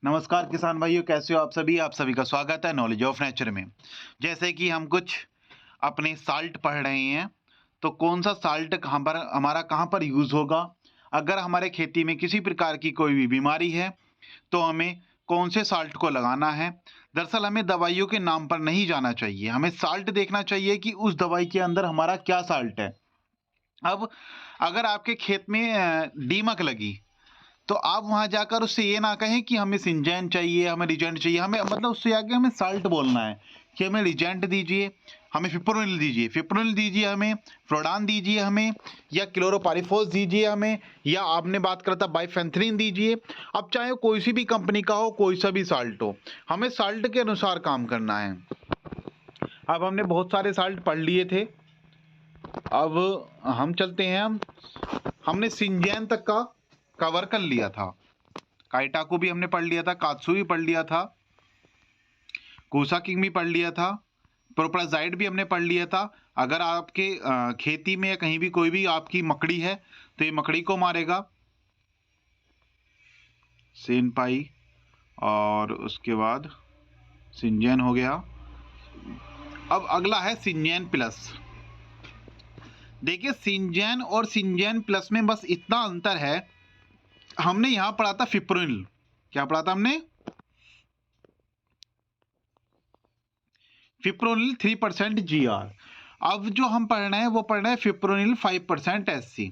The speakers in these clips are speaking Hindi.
नमस्कार किसान भाइयों, कैसे हो आप सभी का स्वागत है नॉलेज ऑफ नेचर में। जैसे कि हम कुछ अपने साल्ट पढ़ रहे हैं, तो कौन सा साल्ट कहाँ पर हमारा कहाँ पर यूज़ होगा, अगर हमारे खेती में किसी प्रकार की कोई भी बीमारी है तो हमें कौन से साल्ट को लगाना है। दरअसल हमें दवाइयों के नाम पर नहीं जाना चाहिए, हमें साल्ट देखना चाहिए कि उस दवाई के अंदर हमारा क्या साल्ट है। अब अगर आपके खेत में दीमक लगी तो आप वहाँ जाकर उससे ये ना कहें कि हमें सिंजैन चाहिए, हमें रिजेंट चाहिए, हमें मतलब उससे आगे हमें साल्ट बोलना है कि हमें रिजेंट दीजिए, हमें फिप्रोनिल दीजिए हमें, फ्लोडान दीजिए हमें, या क्लोरोपाइरिफॉस दीजिए हमें, या आपने बात करा था बाइफेंथ्रिन दीजिए। अब चाहे कोई सी भी कंपनी का हो, कोई सा भी साल्ट हो, हमें साल्ट के अनुसार काम करना है। अब हमने बहुत सारे साल्ट पढ़ लिए थे, अब हम चलते हैं, हमने सिंजैन तक का कवर कर लिया था, काइटाको भी हमने पढ़ लिया था, कात्सु भी पढ़ लिया था, कोसा किंग भी पढ़ लिया था, प्रोप्राजाइड भी हमने पढ़ लिया था। अगर आपके खेती में या कहीं भी कोई भी आपकी मकड़ी है तो ये मकड़ी को मारेगा, सेनपाई, और उसके बाद सिंजैन हो गया। अब अगला है सिंजैन प्लस। देखिए सिंजैन और सिंजैन प्लस में बस इतना अंतर है, हमने यहां पढ़ा था फिप्रोनिल, क्या पढ़ा था हमने, फिप्रोनिल 3% GR। अब जो हम पढ़ रहे हैं वो पढ़ रहे हैं फिप्रोनिल 5% SC।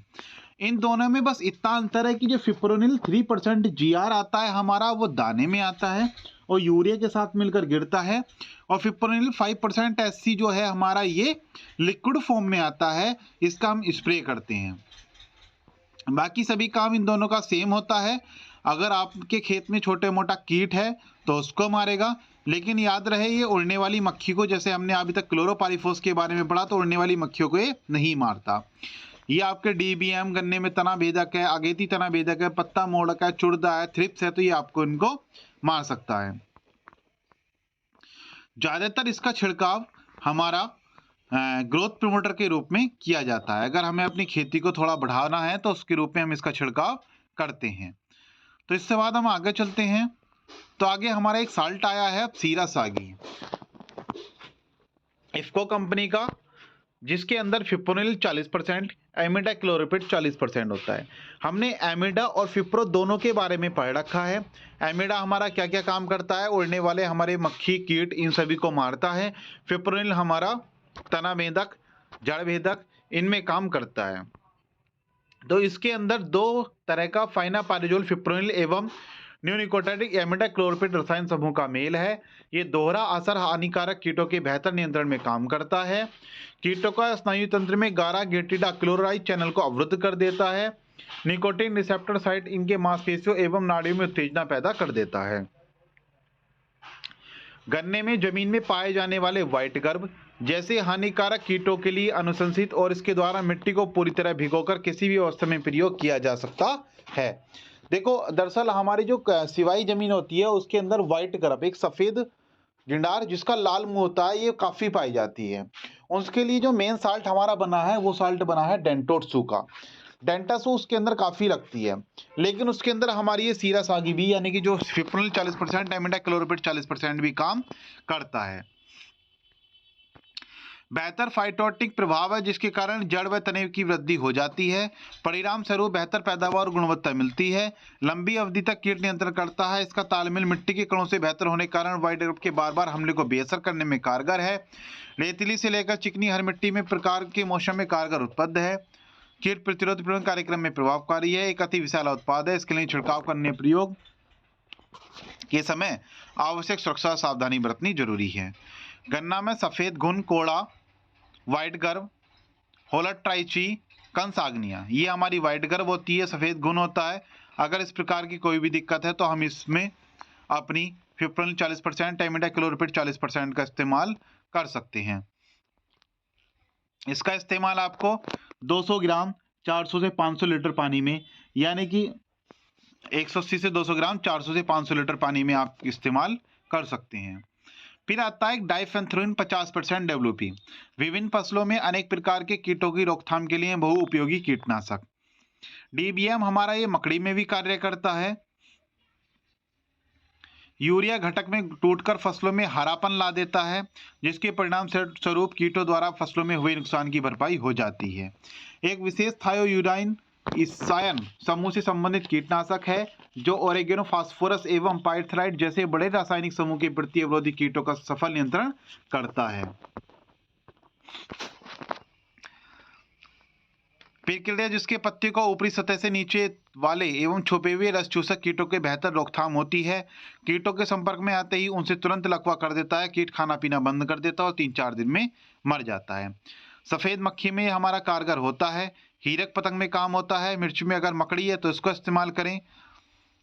इन दोनों में बस इतना अंतर है कि जो फिप्रोनिल 3% GR आता है हमारा, वो दाने में आता है और यूरिया के साथ मिलकर गिरता है, और फिप्रोनिल 5% SC जो है हमारा, ये लिक्विड फॉर्म में आता है, इसका हम स्प्रे करते हैं। बाकी सभी काम इन दोनों का सेम होता है। अगर आपके खेत में छोटे मोटा कीट है तो उसको मारेगा, लेकिन याद रहे ये उड़ने वाली मक्खी को, जैसे हमने अभी तक क्लोरोपाइरिफॉस के बारे में पढ़ा, तो उड़ने वाली मक्खियों को ये नहीं मारता। ये आपके DBM, गन्ने में तना भेदक है, अगेती तना भेदक है, पत्ता मोड़क है, चुड़दा है, थ्रिप्स है, तो ये आपको इनको मार सकता है। ज्यादातर इसका छिड़काव हमारा ग्रोथ प्रमोटर के रूप में किया जाता है। अगर हमें अपनी खेती को थोड़ा बढ़ाना है तो उसके रूप में हम इसका छिड़काव करते हैं। तो इसके बाद हम आगे चलते हैं, तो आगे हमारा एक साल्ट आया है सीरा सागी, इफ्को कंपनी का, जिसके अंदर फिप्रोनिल 40%, एमिडा क्लोरोपिड 40% होता है। हमने एमिडा और फिप्रो दोनों के बारे में पढ़ रखा है। एमिडा हमारा क्या क्या काम करता है, उड़ने वाले हमारे मक्खी कीट इन सभी को मारता है। फिप्रोनिल हमारा तना भेदक, जड़ भेदक, इनमें काम करता है। तो इसके अंदर दो तरह का फाइनापाइराजोल फिप्रोनिल एवं न्यूनिकोटाइडिक एमिडा क्लोरोपिड रसायन समूह का मेल है। ये दोहरा असर हानिकारक कीटों के बेहतर नियंत्रण में काम करता है। कीटों का स्नायु तंत्र में गारा गेटिडा क्लोराइड चैनल को अवरुद्ध कर देता है। निकोटीन रिसेप्टर साइट इनके मांसपेशियों एवं नाड़ियों में उत्तेजना पैदा कर देता है। गन्ने में जमीन में पाए जाने वाले व्हाइट गर्भ जैसे हानिकारक कीटों के लिए अनुशंसित, और इसके द्वारा मिट्टी को पूरी तरह भिगोकर किसी भी अवस्था में प्रयोग किया जा सकता है। देखो दरअसल हमारी जो सिवाई जमीन होती है उसके अंदर व्हाइट गर्भ, एक सफेद गिंडार जिसका लाल मुंह होता है, ये काफी पाई जाती है। उसके लिए जो मेन साल्ट हमारा बना है वो साल्ट बना है डेंटोट्सू का। डेंटासू उसके अंदर काफी लगती है, लेकिन उसके अंदर हमारी ये सीरा सागी भी, यानी कि जो फिप्रोनिल 40%, एमिडा क्लोरोपिड 40% भी काम करता है। बेहतर फाइटोटिक प्रभाव है, जिसके कारण जड़ व तने की वृद्धि हो जाती है। परिणाम स्वरूप बेहतर पैदावार और गुणवत्ता मिलती है। लंबी अवधि तक कीट नियंत्रण करता है। इसका तालमेल मिट्टी के कणों से बेहतर होने के कारण व्हाइट गर्भ के बार बार हमले को बेअसर करने में कारगर है। रेतीली से लेकर चिकनी हर मिट्टी में प्रकार के मौसम में कारगर उत्पन्न है। कीट प्रतिरोध कार्यक्रम में प्रभावकारी है। एक अति विशाल उत्पाद है। इसके लिए छिड़काव करने प्रयोग के समय आवश्यक सुरक्षा सावधानी बरतनी जरूरी है। गन्ना में सफेद घुन, कोड़ा, व्हाइट गर्भ, होलट ट्राइची, कंस आग्निया, ये हमारी व्हाइट गर्भ होती है, सफेद घुन होता है। अगर इस प्रकार की कोई भी दिक्कत है तो हम इसमें अपनी फिप्रोनिल 40%, एमिडा क्लोरोपिड 40% का इस्तेमाल कर सकते हैं। इसका इस्तेमाल आपको 200 ग्राम 400 से 500 लीटर पानी में, यानी कि 180 से 200 ग्राम 400 से 500 लीटर पानी में आप इस्तेमाल कर सकते हैं। फिर आता है डाइफेंथ्रिन 50% WP, विभिन्न फसलों में अनेक प्रकार के कीटों की रोकथाम के लिए बहुउपयोगी कीटनाशक। DBM हमारा ये मकड़ी में भी कार्य करता है। यूरिया घटक में टूटकर फसलों में हरापन ला देता है, जिसके परिणाम स्वरूप कीटों द्वारा फसलों में हुए नुकसान की भरपाई हो जाती है। एक विशेष थायोयूराइन इसायन समूह से संबंधित कीटनाशक है जो ओरेगेनो, फास्फोरस एवं पाइरेथ्राइड जैसे बड़े रासायनिक समूह के प्रति अवरोधी कीटों का सफल नियंत्रण करता है। पिरकिल्डिया जिसके पत्तियों का ऊपरी सतह से नीचे वाले एवं छुपे हुए रस चूसक कीटों के बेहतर रोकथाम होती है। कीटों के संपर्क में आते ही उनसे तुरंत लकवा कर देता है, कीट खाना पीना बंद कर देता है और 3-4 दिन में मर जाता है। सफेद मक्खी में हमारा कारगर होता है। हीरक पतंग में काम होता है। मिर्च में अगर मकड़ी है तो इसको इस्तेमाल करें।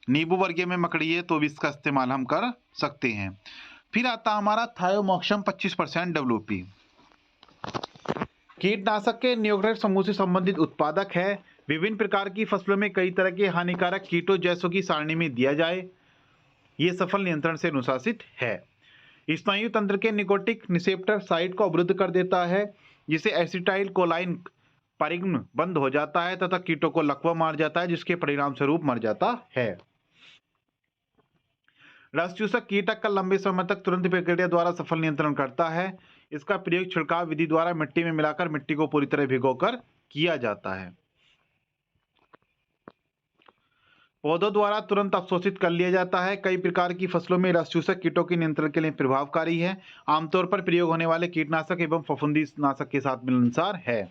नींबू वर्गीय में मकड़ी है तो भी इसका इस्तेमाल हम कर सकते हैं। फिर आता हमारा थायोमोक्सम 25% WP। कीटनाशक के न्यूक्लियर समूह से संबंधित उत्पादक है। विभिन्न प्रकार की फसलों में कई तरह के हानिकारक कीटों जैसों की सारणी में दिया जाए, ये सफल नियंत्रण से अनुशासित है। स्नायु तंत्र के निकोटिक रिसेप्टर साइट को अवरुद्ध कर देता है, जिसे एसिटाइल कोलाइन परिगमन बंद हो जाता है तथा कीटों को लकवा मार जाता है, जिसके परिणाम स्वरूप मर जाता है। रस चूसक कीटक का लंबे समय तक तुरंत प्रक्रिया द्वारा सफल नियंत्रण करता है। इसका प्रयोग छिड़काव विधि द्वारा मिट्टी में मिलाकर मिट्टी को पूरी तरह भिगोकर किया जाता है। पौधों द्वारा तुरंत अवशोषित कर लिया जाता है। कई प्रकार की फसलों में रस चूसक कीटों के नियंत्रण के लिए प्रभावकारी है। आमतौर पर प्रयोग होने वाले कीटनाशक एवं फफूंदी नाशक के साथ मिलनसार है।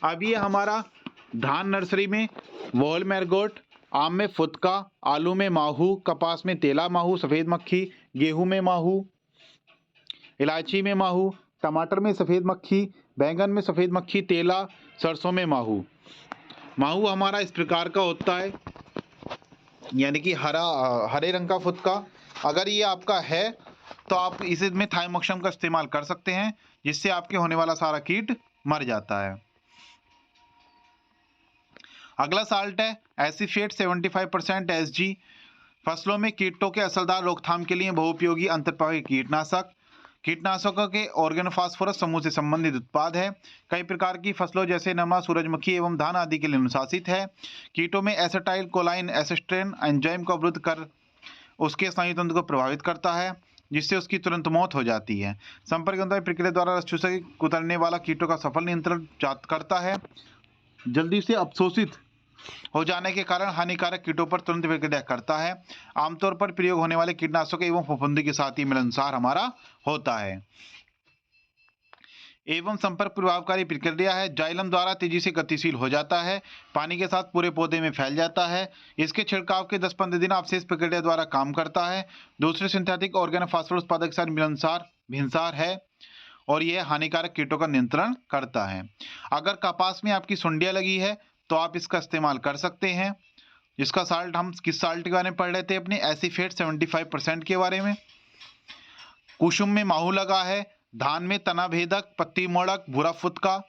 अब ये हमारा धान नर्सरी में वॉल मैरगोट, आम में फुदका, आलू में माहू, कपास में तेला माहू, सफेद मक्खी, गेहूं में माहू, इलायची में माहू, टमाटर में सफेद मक्खी, बैंगन में सफेद मक्खी, तेला, सरसों में माहू। माहू हमारा इस प्रकार का होता है, यानी कि हरे रंग का फुदका। अगर ये आपका है तो आप इसमें थायोमोक्सम का इस्तेमाल कर सकते हैं, जिससे आपके होने वाला सारा कीट मर जाता है। अगला साल्ट है एसीफेट 75% SG। फसलों में कीटों के असरदार रोकथाम के लिए बहुउपयोगी अंतर्पक्षीय कीटनाशक। कीटनाशकों के ऑर्गेनोफॉस्फोरस समूह से संबंधित उत्पाद है। कई प्रकार की फसलों जैसे नरमा, सूरजमुखी एवं धान आदि के लिए अनुशासित है। कीटों में एसिटाइल कोलाइन एसिस्ट्रेन एंजाइम को अवरुद्ध कर उसके स्नायु तंत्र को प्रभावित करता है, जिससे उसकी तुरंत मौत हो जाती है। संपर्क प्रक्रिया द्वारा रस चूसक कुतरने वाला कीटों का सफल नियंत्रण करता है। जल्दी से अवशोषित हो जाने के कारण हानिकारक कीटों पर तुरंत प्रक्रिया करता है। आमतौर पर प्रयोग होने वाले कीटनाशक एवं फफूंदी के साथ ही मिलनसार हमारा होता है। एवं संपर्क प्रभावकारी प्रक्रिया है। जाइलम द्वारा तेजी से गतिशील हो जाता है, पानी के साथ पूरे पौधे में फैल जाता है। इसके छिड़काव के 10-15 दिन अवशेष प्रक्रिया द्वारा काम करता है। दूसरे सिंथेटिक ऑर्गेनोफॉस्फोरस उत्पादक के साथ मिलनसार भिन्नसार है और यह हानिकारक कीटों का नियंत्रण करता है। अगर कपास में आपकी सुंडियां लगी है तो आप इसका इस्तेमाल कर सकते हैं। इसका साल्ट हम किस साल्ट के बारे में पढ़ रहे थे अपने एसीफेट 75% के बारे में। कुसुम में माहू लगा है, धान में तना भेदक, पत्ती मोड़क, भूरा फुदका,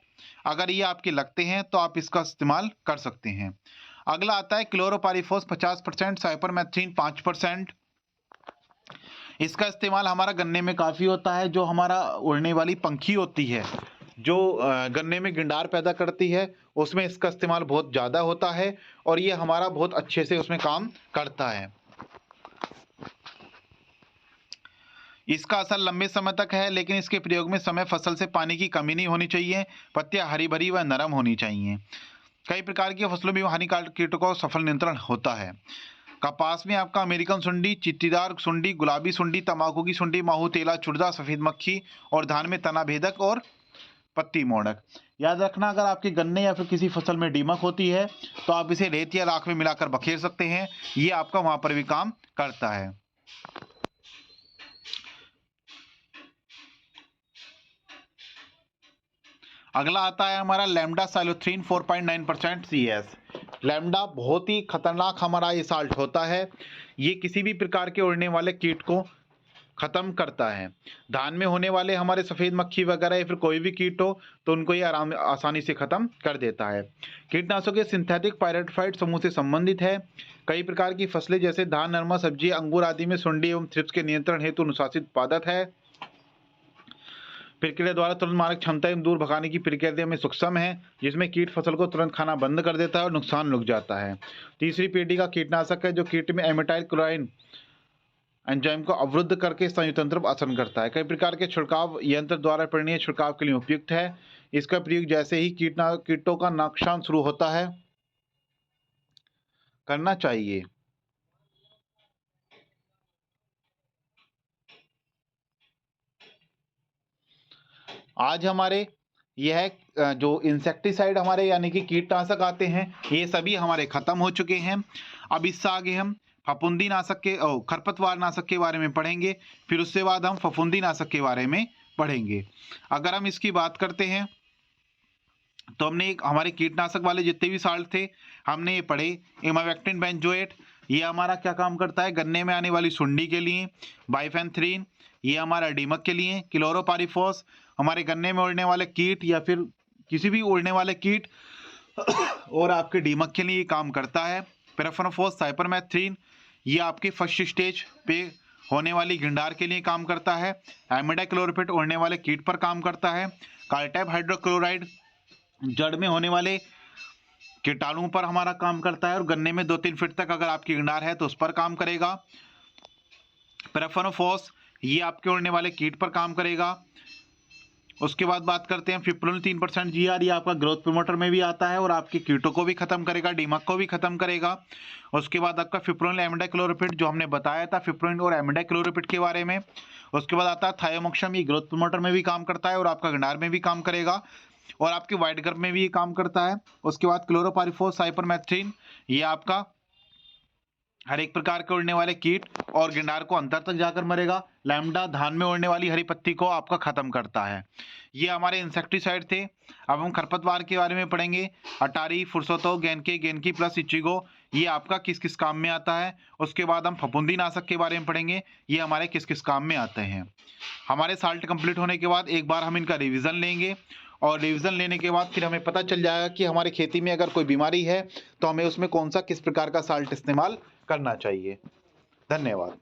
अगर ये आपके लगते हैं तो आप इसका इस्तेमाल कर सकते हैं। अगला आता है क्लोरोपाइरिफॉस 50%, साइपरमेथ्रिन 5%। इसका इस्तेमाल हमारा गन्ने में काफ़ी होता है। जो हमारा उड़ने वाली पंखी होती है जो गन्ने में गिंडार पैदा करती है, उसमें इसका इस्तेमाल बहुत ज़्यादा होता है और ये हमारा बहुत अच्छे से उसमें काम करता है। इसका असर लंबे समय तक है, लेकिन इसके प्रयोग में समय फसल से पानी की कमी नहीं होनी चाहिए। पत्तियां हरी भरी व नरम होनी चाहिए। कई प्रकार की फसलों में हानिकारक कीटों का सफल नियंत्रण होता है। कपास में आपका अमेरिकन सुंडी, चिट्टीदार सुंडी, गुलाबी सुंडी, तंबाकू की सुंडी, माहू, तेला, चुड़दा, सफेद मक्खी और धान में तना भेदक और पत्ती मोड़क। याद रखना, अगर आपके गन्ने या फिर किसी फसल में दीमक होती है तो आप इसे रेत या राख में मिलाकर बखेर सकते हैं, ये आपका वहां पर भी काम करता है। अगला आता है हमारा लैम्डा साइलोथ्रीन 4.9% CS। लैम्डा बहुत ही खतरनाक हमारा ये साल्ट होता है। ये किसी भी प्रकार के उड़ने वाले कीट को खत्म करता है। धान में होने वाले हमारे सफेद मक्खी वगैरह या फिर कोई भी कीट हो तो उनको ये आसानी से खत्म कर देता है। कीटनाशकों के सिंथेटिक पायरेथ्राइड समूह से संबंधित है। कई प्रकार की फसलें जैसे धान, नरमा, सब्जी, अंगूर आदि में सुंडी एवं थ्रिप्स के नियंत्रण हेतु अनुशासित उत्पादक है। प्रक्रिया द्वारा तुरंत मारक क्षमता एवं दूर भगाने की प्रक्रिया में सूक्ष्म है, जिसमें कीट फसल को तुरंत खाना बंद कर देता है और नुकसान रुक जाता है। तीसरी पीढ़ी का कीटनाशक है जो कीट में एमिटाइल क्लोराइन एंजाइम को अवरुद्ध करके स्तन तंत्र पर असर करता है। कई प्रकार के छिड़काव यंत्र द्वारा पर्यावरणीय छिड़काव के लिए उपयुक्त है। इसका प्रयोग जैसे ही कीटों का नुकसान शुरू होता है करना चाहिए। आज हमारे यह जो इंसेक्टिसाइड हमारे यानी कि कीटनाशक आते हैं ये सभी हमारे खत्म हो चुके हैं। अब इससे आगे हम फफूंदी नाशक के खरपतवार नाशक के बारे में पढ़ेंगे, फिर उसके बाद हम फफूंदी नाशक के बारे में पढ़ेंगे। अगर हम इसकी बात करते हैं तो हमने एक हमारे कीटनाशक वाले जितने भी साल्ट थे हमने ये पढ़े। इमामेक्टिन बेंजोएट ये हमारा क्या काम करता है, गन्ने में आने वाली सुंडी के लिए। बाइफेंथ्रीन ये हमारा दीमक के लिए। क्लोरोपाइरीफॉस हमारे गन्ने में उड़ने वाले कीट या फिर किसी भी उड़ने वाले कीट और आपके दीमक के लिए काम करता है। पेराफेनोफॉस साइपरमेथ्रिन ये आपके फर्स्ट स्टेज पे होने वाली गिंडार के लिए काम करता है। एमिडाक्लोरोपिड उड़ने वाले कीट पर काम करता है। कार्टाइप हाइड्रोक्लोराइड जड़ में होने वाले कीटाणुओं पर हमारा काम करता है और गन्ने में 2-3 फीट तक अगर आपकी गिंडार है तो उस पर काम करेगा। पेराफेनोफॉस ये आपके उड़ने वाले कीट पर काम करेगा। उसके बाद बात करते हैं फिप्रोनिल 3% GR, ये आपका ग्रोथ प्रमोटर में भी आता है और आपके कीटों को भी खत्म करेगा, दीमक को भी खत्म करेगा। उसके बाद आपका फिप्रोनिल एमिडाक्लोरोपिड जो हमने बताया था फिप्रोनिल और एमिडाक्लोरोपिड के बारे में। उसके बाद आता है थायोमोक्सम, ये ग्रोथ प्रमोटर में भी काम करता है और आपका गिंडार में भी काम करेगा और आपके वाइट गर्भ में भी ये काम करता है। उसके बाद क्लोरोपाइरीफॉस साइपरमेथ्रिन ये आपका हर एक प्रकार के उड़ने वाले कीट और गिंडार को अंतर तक जाकर मरेगा। लैम्डा धान में उड़ने वाली हरी पत्ती को आपका खत्म करता है। ये हमारे इंसेक्टिसाइड थे। अब हम खरपतवार के बारे में पढ़ेंगे। अटारी, फुरसतो, गेंदकी प्लस इचिगो ये आपका किस किस काम में आता है। उसके बाद हम फफूंदी नाशक के बारे में पढ़ेंगे, ये हमारे किस किस काम में आते हैं। हमारे साल्ट कंप्लीट होने के बाद एक बार हम इनका रिविजन लेंगे और रिवीजन लेने के बाद फिर हमें पता चल जाएगा कि हमारी खेती में अगर कोई बीमारी है तो हमें उसमें कौन सा किस प्रकार का साल्ट इस्तेमाल करना चाहिए। धन्यवाद।